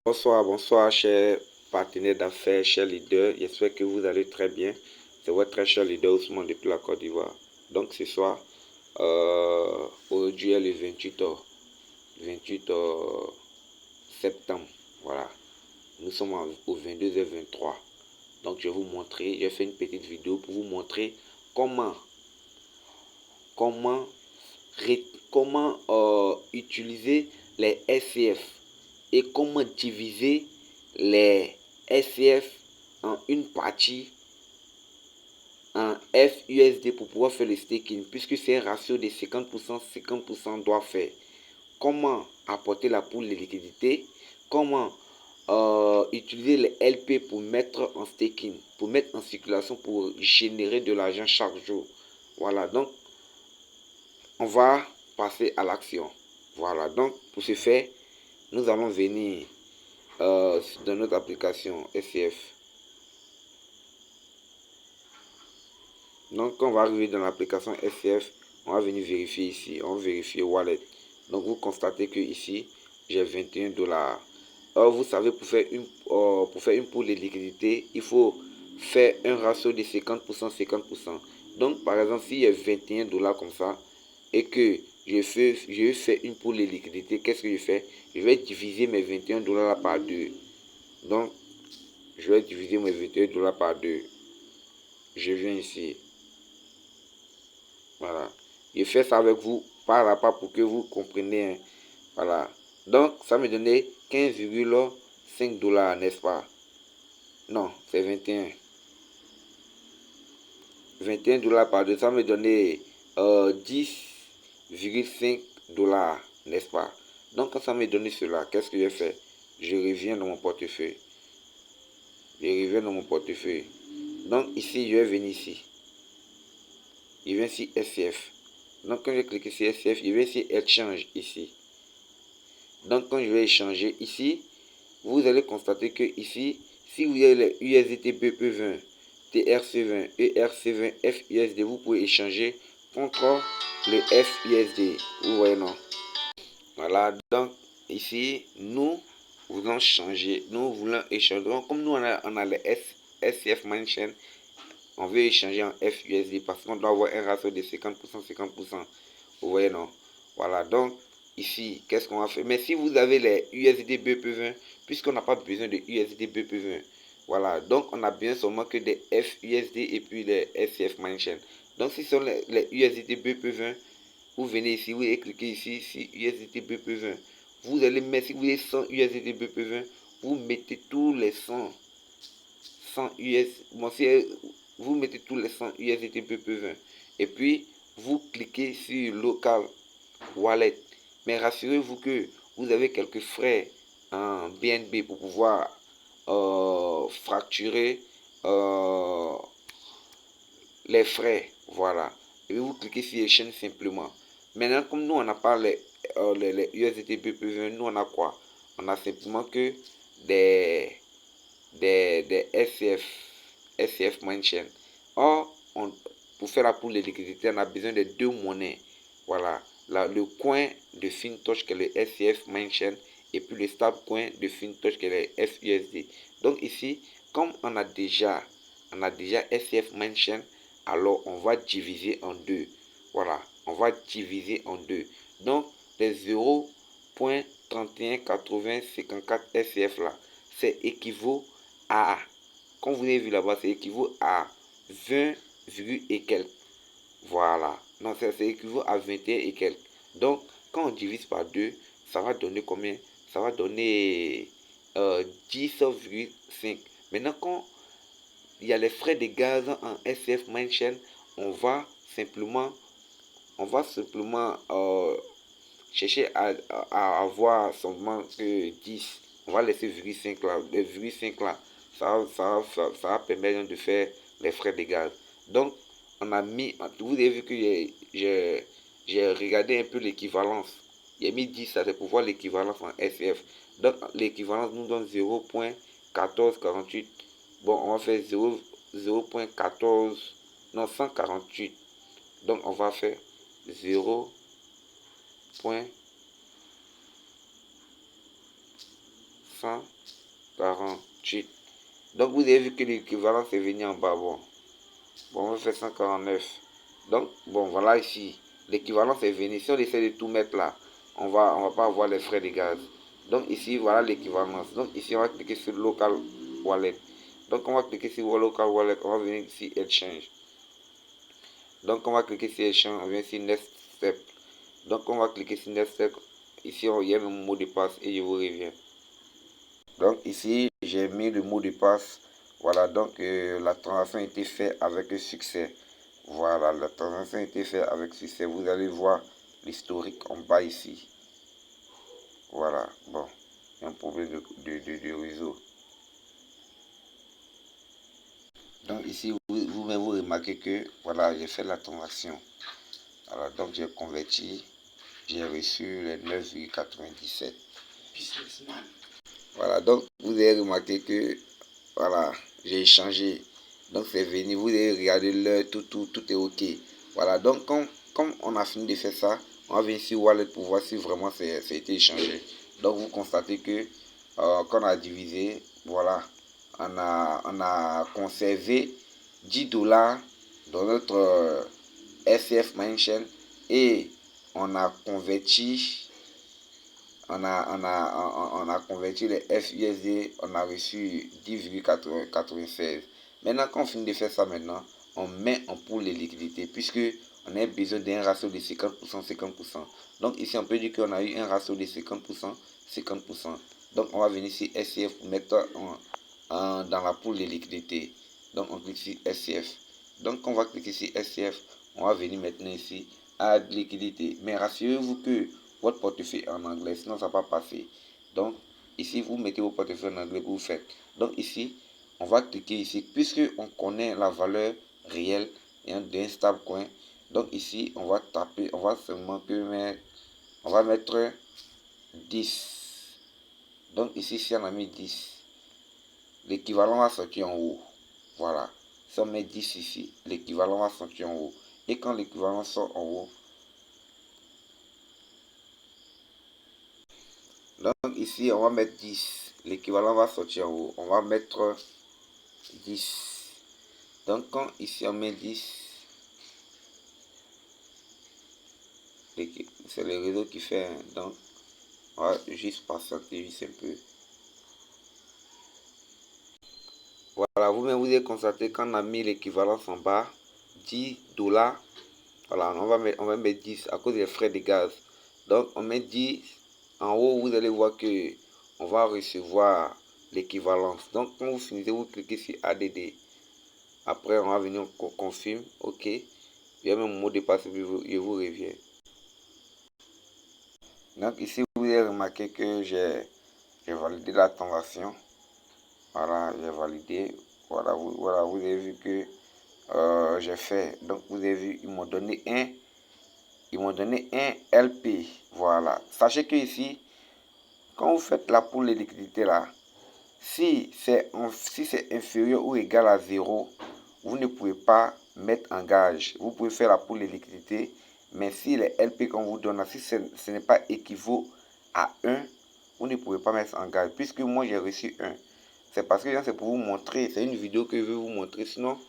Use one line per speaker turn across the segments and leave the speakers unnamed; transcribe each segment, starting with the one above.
Bonsoir, bonsoir, chers partenaires d'affaires, chers leaders. J'espère que vous allez très bien. C'est votre très cher leader Ousmane depuis la Côte d'Ivoire. Donc ce soir, aujourd'hui est le 28 septembre. Voilà. Nous sommes au 22h23. Donc je vais vous montrer, j'ai fait une petite vidéo pour vous montrer comment utiliser les SCF et comment diviser les SCF en une partie en FUSD pour pouvoir faire le staking, puisque c'est un ratio de 50%, 50% doit faire. Comment apporter la pool de liquidité, comment utiliser les LP pour mettre en staking, pour mettre en circulation, pour générer de l'argent chaque jour. Voilà, donc on va passer à l'action. Voilà, donc pour ce faire, nous allons venir dans notre application SCF. Donc quand on va arriver dans l'application SCF, on va venir vérifier ici, on va vérifier Wallet. Donc vous constatez que ici, j'ai 21 $. Alors vous savez, pour faire une pool de liquidité, il faut faire un ratio de 50%, 50%. Donc par exemple, s'il y a 21 $ comme ça, et que je fais une pool de liquidité, qu'est-ce que je fais? Je vais diviser mes 21 $ là par 2. Donc, je vais diviser mes 21 $ par 2. Je viens ici. Voilà. Je fais ça avec vous par à pas pour que vous compreniez. Hein. Voilà. Donc, ça me donnait 15,5 $, n'est-ce pas? Non, c'est 21. 21 $ par 2, ça me donnait 10,5 $, n'est-ce pas? Donc, quand ça me donné cela, qu'est-ce que je fais? Je reviens dans mon portefeuille. Je reviens dans mon portefeuille. Donc, ici, je vais venir ici. Je viens ici SCF. Donc, quand je clique sur SCF, je vais ici Exchange ici. Donc, quand je vais échanger ici, vous allez constater que ici, si vous avez les USDT BP20, TRC20, ERC20, FUSD, vous pouvez échanger contre le FUSD. Vous voyez, non? Voilà, donc ici, nous voulons changer, nous voulons échanger. Donc, comme nous, on a les SCF Mansion, on veut échanger en FUSD parce qu'on doit avoir un ratio de 50%, 50%. Vous voyez, non? Voilà, donc ici, qu'est-ce qu'on va faire? Mais si vous avez les USD BP20, puisqu'on n'a pas besoin de USD BP20, voilà, donc on a besoin seulement que des FUSD et puis les SCF Mansion. Donc si ce sont les USD BP20, vous venez ici, vous allez cliquer ici, sur USD BP20. Vous allez mettre, si vous avez 100 USD BP20, vous mettez tous les 100 US, bon, si vous mettez tous les 100 USD BP20 et puis vous cliquez sur Local Wallet. Mais rassurez-vous que vous avez quelques frais en BNB pour pouvoir fracturer les frais. Voilà. Et puis vous cliquez sur Exchange simplement. Maintenant, comme nous, on n'a pas les USDT BP20, nous, on a quoi? On a simplement que des SCF Mansion. Or, pour faire la pool de liquidité, on a besoin de deux monnaies. Voilà, là, le coin de FinTouch qui est le SCF Mansion et puis le stablecoin de FinTouch qui est le FUSD. Donc ici, comme on a déjà SCF Mansion, alors on va diviser en deux. Voilà, on va diviser en deux. Donc, les 0.318054 SCF là, c'est équivaut à, comme vous avez vu là-bas, c'est équivaut à 20, et quelques. Voilà. Non, ça équivaut à 21 et quelques. Donc, quand on divise par 2, ça va donner combien? Ça va donner 10,5. Maintenant, quand il y a les frais de gaz en SCF Mansion, on va simplement chercher à avoir seulement que 10. On va laisser 0,5 là. Les 0,5 là, ça va permettre de faire les frais de gaz. Donc, on a mis, vous avez vu que j'ai regardé un peu l'équivalence. J'ai mis 10, ça c'est pour voir l'équivalence en SCF. Donc, l'équivalence nous donne 0.1448. Bon, on va faire 0.14, non, 148. Donc, on va faire 0.148. 48. Donc vous avez vu que l'équivalence est venu en bas. Bon, on va faire 149. Donc bon, voilà ici. L'équivalence est venue. Si on essaie de tout mettre là, on va pas avoir les frais de gaz. Donc ici, voilà l'équivalence. Donc ici, on va cliquer sur Local Wallet. Donc on va cliquer sur Local Wallet. On va venir ici Exchange. Donc on va cliquer sur Exchange. On vient ici Next Step. Donc on va cliquer sur Next Step. Ici, il y a le mot de passe et je vous reviens. Donc ici, j'ai mis le mot de passe. Voilà, donc la transaction a été faite avec succès. Voilà, la transaction a été faite avec succès. Vous allez voir l'historique en bas ici. Voilà, bon, il y a un problème de réseau. Donc ici, vous-même, vous remarquez que, voilà, j'ai fait la transaction. Voilà, donc j'ai converti, j'ai reçu les 9,97. Voilà, donc vous avez remarqué que, voilà, j'ai échangé. Donc c'est venu, vous avez regardé l'heure, tout est ok. Voilà, donc comme on a fini de faire ça, on va venir sur Wallet pour voir si vraiment ça a été échangé. Donc vous constatez que quand on a divisé, voilà, on a conservé 10 dollars dans notre SCF Mindchain et on a converti on a converti les FUSD, on a reçu 10,96. Maintenant, quand on finit de faire ça maintenant, on met en pool les liquidités, puisque on a besoin d'un ratio de 50%, 50%. Donc ici, on peut dire qu'on a eu un ratio de 50%, 50%. Donc on va venir ici SCF pour mettre dans la pool de liquidités. Donc on clique sur SCF. Donc quand on va cliquer sur SCF, on va venir maintenant ici à liquidité. Mais rassurez-vous que votre portefeuille en anglais, sinon ça ne va pas passer. Donc ici, vous mettez vos portefeuilles en anglais que vous faites. Donc ici, on va cliquer ici, puisque on connaît la valeur réelle d'un stablecoin. Donc ici, on va taper, on va seulement on va mettre 10. Donc ici, si on a mis 10, l'équivalent va sortir en haut. Voilà. Si on met 10 ici, l'équivalent va sortir en haut. Et quand l'équivalent sort en haut, donc ici, on va mettre 10. L'équivalent va sortir en haut. On va mettre 10. Donc quand ici on met 10, c'est le réseau qui fait. Donc on va juste patienter juste un peu. Voilà, vous-même vous avez constaté qu'on a mis l'équivalence en bas, 10 dollars. Voilà, on va mettre 10 à cause des frais de gaz. Donc on met 10. En haut, vous allez voir que on va recevoir l'équivalence. Donc quand vous finissez, vous cliquez sur ADD. Après, on va venir, on confirme, ok. Il y a même un mot de passe, je vous reviens. Donc ici, vous avez remarqué que j'ai validé la transaction. Voilà, j'ai validé. Voilà, vous avez vu que j'ai fait. Donc vous avez vu, ils m'ont donné un LP. Voilà. Sachez que ici, quand vous faites la pool de liquidité là, si c'est inférieur ou égal à 0, vous ne pouvez pas mettre en gage. Vous pouvez faire la pool de liquidité, mais si les LP qu'on vous donne, si ce n'est pas équivaut à 1, vous ne pouvez pas mettre en gage. Puisque moi j'ai reçu 1. C'est parce que c'est pour vous montrer. C'est une vidéo que je veux vous montrer. Sinon,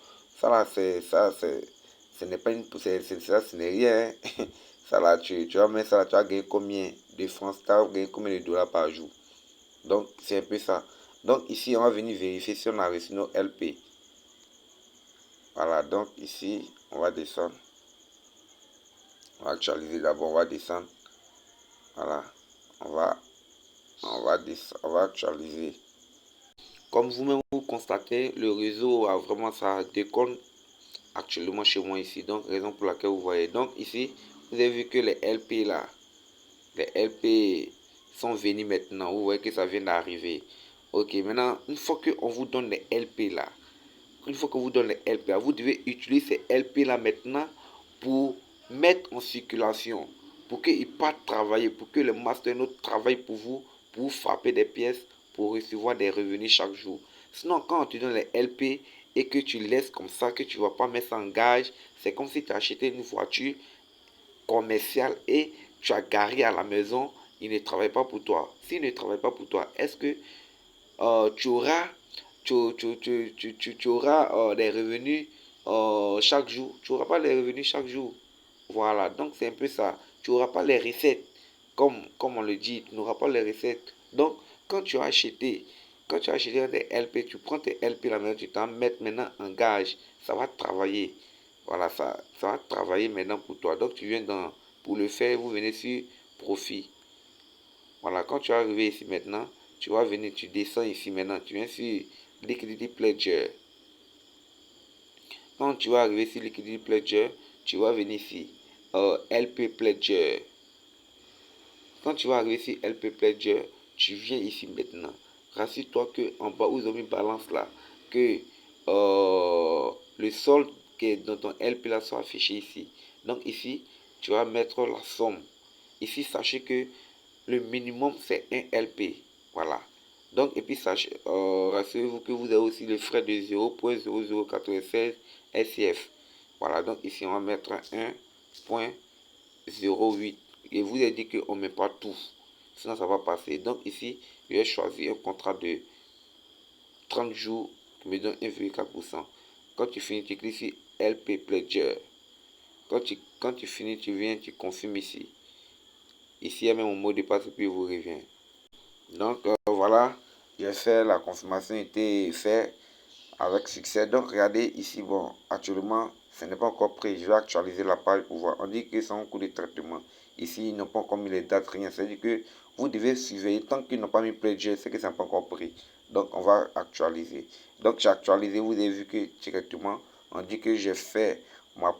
ça là, ce n'est pas une. Ce n'est rien. Hein. Ça là, tu vas mettre ça là, tu vas gagner combien de francs, tu vas gagner combien de dollars par jour. Donc, c'est un peu ça. Donc, ici, on va venir vérifier si on a reçu nos LP. Voilà, donc ici, on va descendre. On va actualiser d'abord, on va descendre. Voilà, on va actualiser. Comme vous-même vous constatez, le réseau a vraiment ça déconne actuellement chez moi ici. Donc, raison pour laquelle vous voyez. Donc, ici, vous avez vu que les LP là, les LP sont venus maintenant. Vous voyez que ça vient d'arriver. Ok, maintenant, une fois qu'on vous donne les LP là, une fois que vous donne les LP, vous devez utiliser ces LP là maintenant pour mettre en circulation, pour qu'ils partent travailler, pour que les masternodes travaillent pour vous frapper des pièces, pour recevoir des revenus chaque jour. Sinon, quand tu donnes les LP et que tu laisses comme ça, que tu ne vas pas mettre ça en gage, c'est comme si tu as acheté une voiture commerciale et tu as garé à la maison, il ne travaille pas pour toi. S'il ne travaille pas pour toi, est-ce que tu auras des revenus chaque jour. Tu n'auras pas les revenus chaque jour. Voilà, donc c'est un peu ça. Tu n'auras pas les recettes, comme on le dit, tu n'auras pas les recettes. Donc, quand tu as acheté, des LP, tu prends tes LP là maintenant, tu t'en mets maintenant en gage. Ça va travailler. Voilà, ça va travailler maintenant pour toi. Donc, tu viens pour le faire, vous venez sur profit. Voilà, quand tu es arrivé ici maintenant, tu vas venir, tu descends ici maintenant, tu viens sur Liquidity Pledger. Quand tu vas arriver sur Liquidity Pledger, tu vas venir ici, LP Pledger. Quand tu vas arriver sur LP Pledger, tu viens ici maintenant. Rassure-toi que en bas où ils ont mis balance là, que le solde qui est dans ton LP là soit affiché ici. Donc ici, tu vas mettre la somme. Ici, sachez que le minimum c'est un LP. Voilà. Donc, et puis rassurez-vous que vous avez aussi le frais de 0.0096 SCF. Voilà, donc ici on va mettre 1.08. Et vous avez dit qu'on ne met pas tout. Sinon ça va passer. Donc ici, je vais choisir un contrat de 30 jours qui me donne 1,4%. Quand tu finis, tu cliques sur LP Pledger. Quand tu finis, tu viens, tu confirmes ici. Ici, il y a même mon mot de passe et puis vous revient. Donc voilà, j'ai fait la confirmation, était fait avec succès. Donc regardez ici, bon, actuellement, ce n'est pas encore pris. Je vais actualiser la page pour voir. On dit que c'est en cours de traitement. Ici, ils n'ont pas encore mis les dates, rien. C'est-à-dire que vous devez surveiller. Tant qu'ils n'ont pas mis pledge, c'est que ça n'est pas encore pris. Donc on va actualiser. Donc j'ai actualisé, vous avez vu que directement, on dit que j'ai fait ma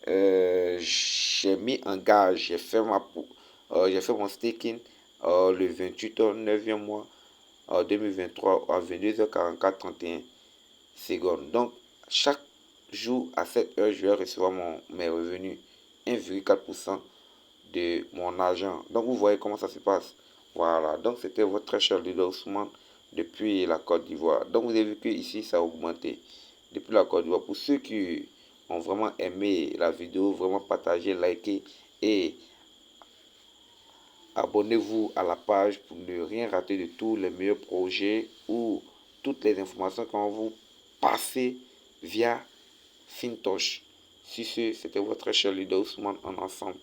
j'ai mis en gage, j'ai fait mon staking le 28 au 9e mois 2023 à 22h44 31 secondes. Donc chaque jour à cette heure, je vais recevoir mes revenus 1,4% de mon argent. Donc vous voyez comment ça se passe. Voilà, donc c'était votre très cher leader Ousmane depuis la Côte d'Ivoire. Donc vous avez vu que ici ça a augmenté depuis la Côte d'Ivoire. Pour ceux qui ont vraiment aimé la vidéo, vraiment partagez, likez et abonnez-vous à la page pour ne rien rater de tous les meilleurs projets ou toutes les informations qu'on va vous passer via Fintosh. Si c'était votre cher leader Ousmane en ensemble.